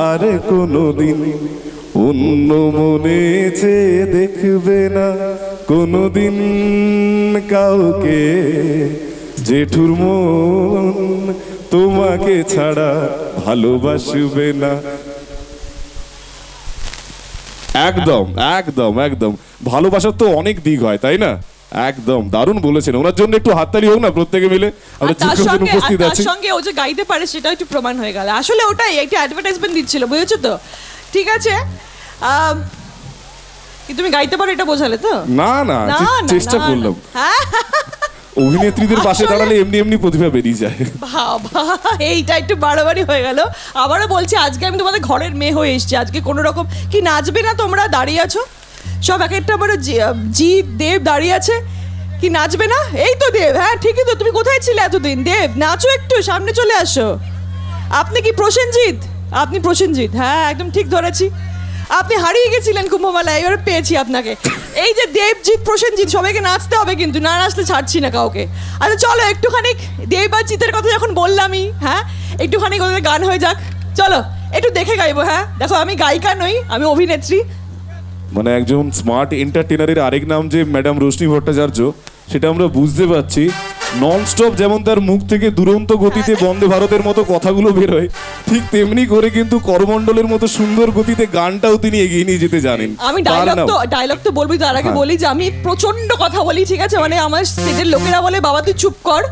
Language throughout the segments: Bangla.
আর কোনোদিন অন্য মনে চেয়ে দেখবে না কোনোদিন কাউকে। জেঠুর মন তোমাকে ছাড়া ভালোবাসবে না। একদম একদম একদম, ভালোবাসার তো অনেক দিক হয়, তাই না? একদম দারুণ বলেছেন। ওনার জন্য একটু হাততালি হোক না প্রত্যেকে মিলে। আমরা উপস্থিত আছি, তার সঙ্গে ও যে গাইতে পারে সেটা একটু প্রমাণ হয়ে গেল। আসলে ওটাই একটা অ্যাডভার্টাইজমেন্ট দিচ্ছিল, বুঝেছো তো? ঠিক আছে, কি তুমি গাইতে পারো এটা বোঝালে তো? না না, চেষ্টা করলাম। অভিনেত্রীদের পাশে দাঁড়ালে এমনি এমনি প্রতিভা বেরিয়ে যায়। বাবা, এইটা একটু বাড়াবাড়ি হয়ে গেল। আবারও বলছি, আজকে আমি তোমাদের ঘরের মেয়ে হয়ে এসেছি। আজকে কোনো রকম কি নাচবে না? তোমরা দাঁড়িয়ে আছো সব এক একটা, আমার জিৎ দেব দাঁড়িয়ে আছে, কি নাচবে না? এই তো দেব, হ্যাঁ ঠিকই তো। তুমি কোথায় ছিলে এতদিন? দেব নাচো, একটু সামনে চলে আসো। আপনি কি প্রসেনজিৎ? আপনি প্রসেনজিৎ, হ্যাঁ একদম ঠিক ধরেছি। আপনি হারিয়ে গেছিলেন কুম্ভমেলায়, এবারে পেয়েছি আপনাকে। এই যে দেবজিৎ প্রসেনজিৎ, সবাইকে নাচতে হবে কিন্তু, না নাচলে ছাড়ছি না কাউকে। আচ্ছা চলো একটুখানি দেব আর জিতের কথা যখন বললামই, হ্যাঁ একটুখানি ওদের গান হয়ে যাক। চলো একটু দেখে গাইবো। হ্যাঁ দেখো, আমি গায়িকা নই, আমি অভিনেত্রী। মানে একজন স্মার্ট এন্টারটেনারের আরেক নাম যে ম্যাডাম রোশনি ভট্টাচার্য, সেটা আমরা বুঝতে পারছি। নন স্টপ যেমন তার মুখ থেকে দুরন্ত গতিতে বন্দে ভারতের মতো কথাগুলো বেরোয়, ঠিক তেমনি করে কিন্তু করমণ্ডলের মতো সুন্দর গতিতে গানটাও তিনি এগিয়ে নিয়ে যেতে জানেন। আমি ডায়লগ তো বলবি, তার আগে বলি যে আমি প্রচন্ড কথা বলি, ঠিক আছে? মানে আমার সেটের লোকেরা বলে বাবা তুই চুপ কর।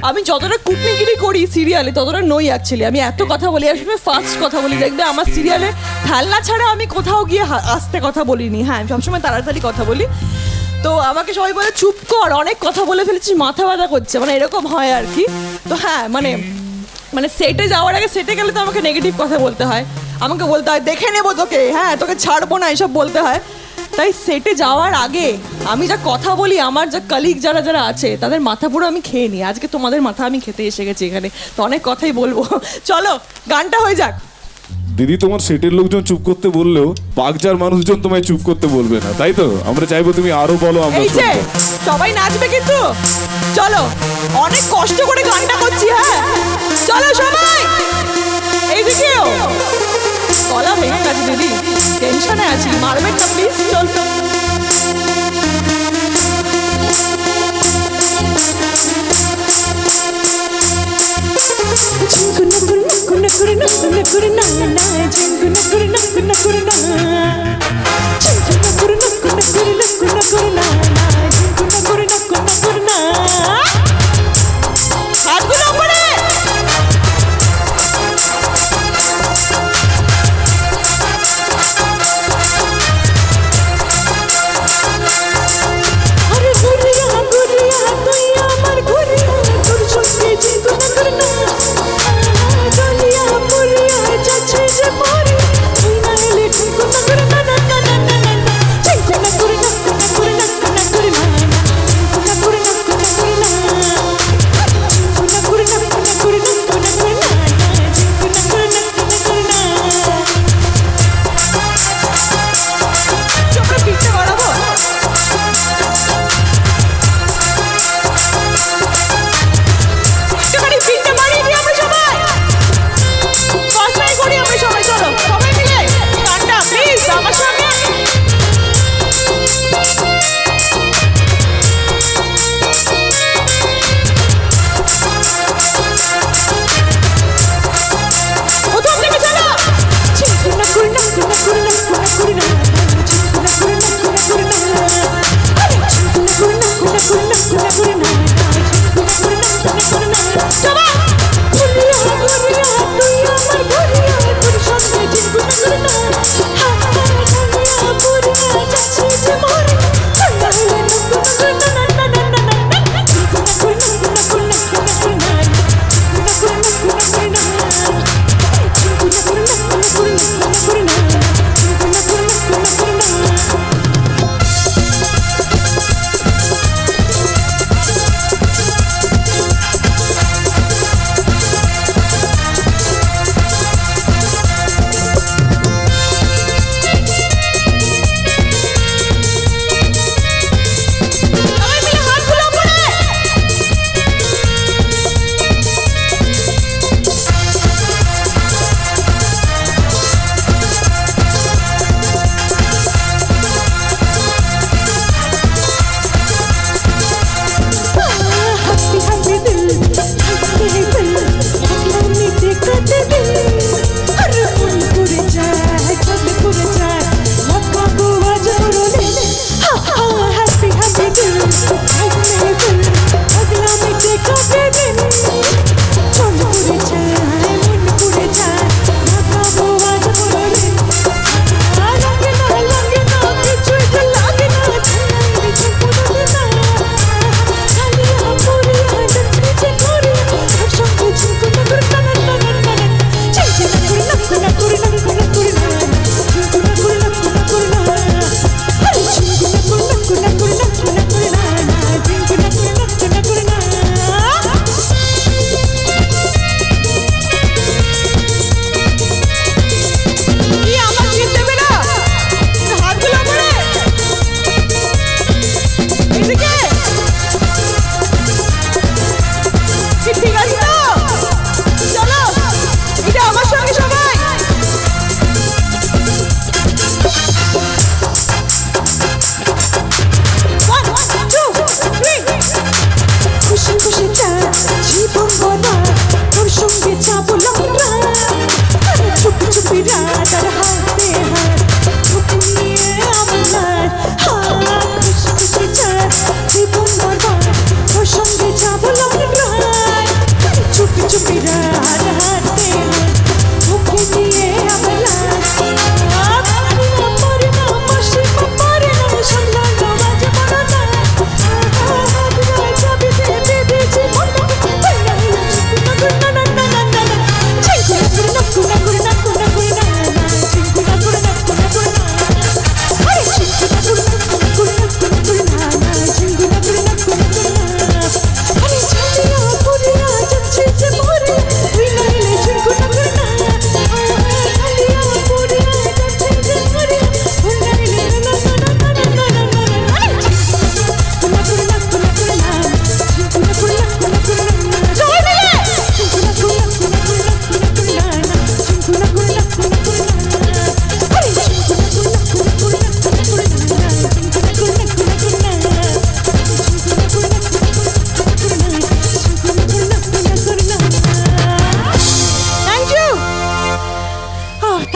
আমি যতটা কুটনিগিরি করি সিরিয়ালে ততটা নই অ্যাকচুয়ালি। আমি এত কথা বলি, আসলে ফাস্ট কথা বলি। দেখবে আমার সিরিয়ালে ঠাল্লা ছাড়া আমি কোথাও গিয়ে আস্তে কথা বলিনি। হ্যাঁ সবসময় তাড়াতাড়ি কথা বলি। তো আমাকে সবাই বলে চুপ কর, অনেক কথা বলে ফেলেছিস, মাথা ব্যথা করছে, মানে এরকম হয় আর কি। তো হ্যাঁ মানে সেটে যাওয়ার আগে, সেটে গেলে তো আমাকে নেগেটিভ কথা বলতে হয়, আমাকে বলতে হয় দেখে নেবো তোকে, হ্যাঁ তোকে ছাড়বো না, এসব বলতে হয়। তাই সেটে যাওয়ার আগে আমি যা কথা বলি, আমার যা কলিগ যারা যারা আছে তাদের মাথা পুরো আমি খেয়ে নিই। আজকে তোমাদের মাথা আমি খেতে এসে গেছি এখানে, তো অনেক কথাই বলবো। চলো গানটা হয়ে যাক। দিদি, তোমার সেটের লোকজন চুপ করতে বললেও বাগজার মানুষজন তোমায় চুপ করতে বলবে না, তাই তো? আমরা চাইবো তুমি আরো বলো, আমরা এই যে সবাই নাচবে কিন্তু। চলো, অনেক কষ্ট করে গানটা করছি। হ্যাঁ চলো সবাই, এইদিকেও। গলা ভেঙে গেছে দিদি, টেনশনে আছি, মারবেন না প্লিজ। চল হাতগুলো উপরে। আরে গুরিয়া গুরিয়া তুই আমার গুরিয়া, তোর সঙ্গে জিতু না করনা, গলিয়া পুরিয়া চাচা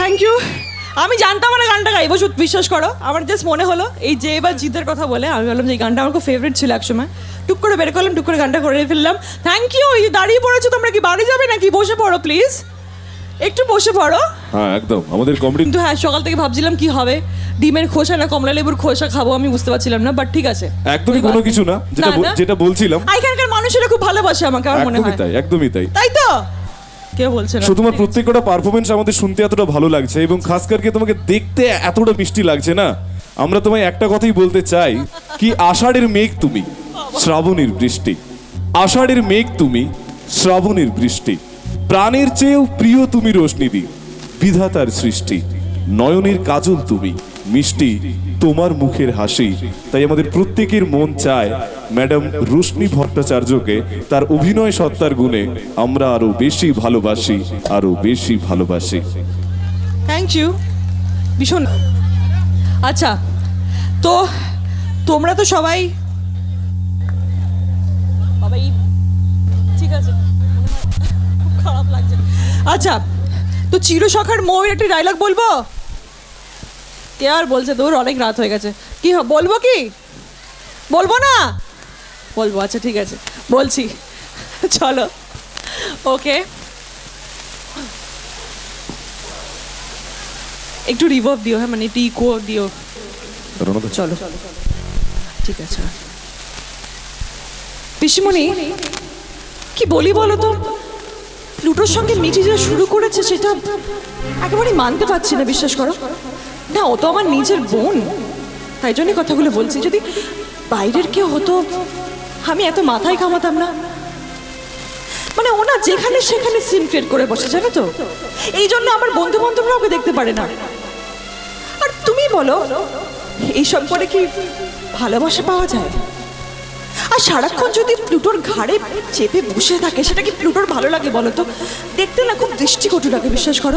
থ্যাংক ইউ। আমি জানতাম না গানটা গাইবো, বিশ্বাস করো আমার জাস্ট মনে হলো এই যে এবার জিতের কথা বলে আমি বললাম যে এই গানটা আমার খুব ফেভারিট ছিল একসময়, টুক করে বের করলাম, টুক করে গানটা করে ফেললাম। Thank you. এই যে দাঁড়িয়ে পড়েছো তোমরা, কি বাড়ি যাবে নাকি? বসে পড়ো প্লিজ, একটু বসে পড়ো। হ্যাঁ একদম, আমাদের কমেডি কিন্তু হ্যাঁ সকাল থেকে ভাবছিলাম কি হবে, ডিমের খোসা না কমলা লেবুর খোসা খাবো আমি বুঝতে পারছিলাম না, বাট ঠিক আছে। একদমই কোনো কিছু না, না। যেটা বলছিলাম এখানকার মানুষেরা খুব ভালোবাসে আমাকে, আমার মনে একদমই হয়। তাই, একদমই তাই। তাই তো কেউ বলছে না। তোমার প্রত্যেকটা পারফরমেন্স আমাদের শুনতে এতটা ভালো লাগছে এবং খাস করে তোমাকে দেখতে এতটা মিষ্টি লাগছে না, আমরা তোমায় একটা কথাই বলতে চাই কি আষাঢ়ের মেঘ তুমি, শ্রাবণের বৃষ্টি। আষাঢ়ের মেঘ তুমি, শ্রাবণের বৃষ্টি। প্রাণের চেয়েও প্রিয় তুমি রোশনিদি, বিধাতার সৃষ্টি। নয়নের কাজল তুমি, মিষ্টি তোমার মুখের হাসি। তাই আমাদের প্রত্যেকের মন চায় ম্যাডাম রোশনি ভট্টাচার্যকে তার অভিনয় সত্তার গুণে আমরা আরো বেশি ভালোবাসি, আরো বেশি ভালোবাসি। থ্যাংক ইউ, ভীষণ। আচ্ছা, তো তোমরা তো সবাই ঠিক আছে, খুব খারাপ লাগছে। আচ্ছা, তো চিরসখার মৌয়ের একটা ডায়লগ বলবো? কে আর বলছে, তোর অনেক রাত হয়ে গেছে। কি বলবো? কি বলবো না? বলবো, আচ্ছা ঠিক আছে বলছি, চলো। ওকে, একটু রিভার্ব দিও, হ্যাঁ মানে টিকো দিও। চলো ঠিক আছে। পিসিমণি কি বলি বলো তো, প্লুটোর সঙ্গে মিঠি যা শুরু করেছে সেটা একেবারেই মানতে পারছি না, বিশ্বাস করো না। ও তো আমার নিজের বোন, তাই জন্যই কথাগুলো বলছি। যদি বাইরের কেউ হতো আমি এত মাথায় ঘামাতাম না। মানে ও না যেখানে সেখানে সিন ক্রিয়েট করে বসে, জানো তো, এই জন্য আমার বন্ধু বান্ধবরা ওকে দেখতে পারে না। আর তুমি বলো এইসব করে কি ভালোবাসা পাওয়া যায়? আর সারাক্ষণ যদি প্লুটোর ঘাড়ে চেপে বসে থাকে সেটা কি প্লুটোর ভালো লাগে বলো তো? দেখতে না খুব দৃষ্টিকটু লাগে, বিশ্বাস করো।